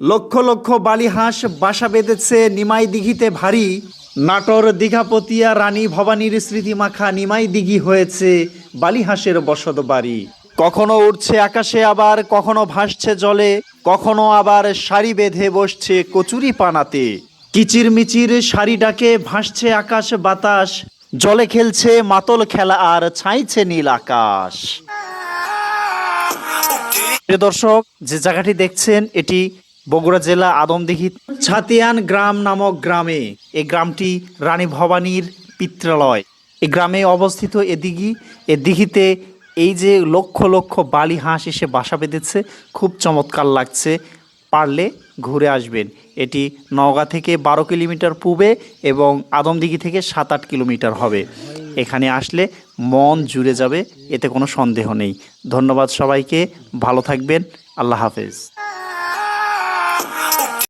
লক্ষ লক্ষ বালিহাঁস বাসা বেঁধেছে নিমাই দিঘিতে ভারী। নাটোর দীঘাপতিয়া রানী ভবানীর স্মৃতিমাখা নিমাই দিঘি হয়েছে বালিহাঁসের বসত বাড়ি। কখনো উড়ছে আকাশে, আবার কখনো ভাসছে জলে, কখনো আবার সারি বেঁধে বসছে কচুরি পানাতে। কিচির মিচির সারি ডাকে ভাসছে আকাশ বাতাস, জলে খেলছে মাতল খেলা আর ছাইছে নীল আকাশ। প্রিয় দর্শক, যে জায়গাটি দেখছেন এটি বগুড়া জেলা আদমদীঘি ছাতিয়ান গ্রাম নামক গ্রামে। এই গ্রামটি রানী ভবানীর পিত্রালয়। এই গ্রামে অবস্থিত এ দিঘিতে এই যে লক্ষ লক্ষ বালি হাঁস এসে বাসা বেঁধেছে, খুব চমৎকার লাগছে। পারলে ঘুরে আসবেন। এটি নওগাঁ থেকে 12 কিলোমিটার পূবে এবং আদমদীঘি থেকে 7-8 কিলোমিটার হবে। এখানে আসলে মন জুড়ে যাবে, এতে কোনো সন্দেহ নেই। ধন্যবাদ সবাইকে, ভালো থাকবেন, আল্লাহ হাফেজ।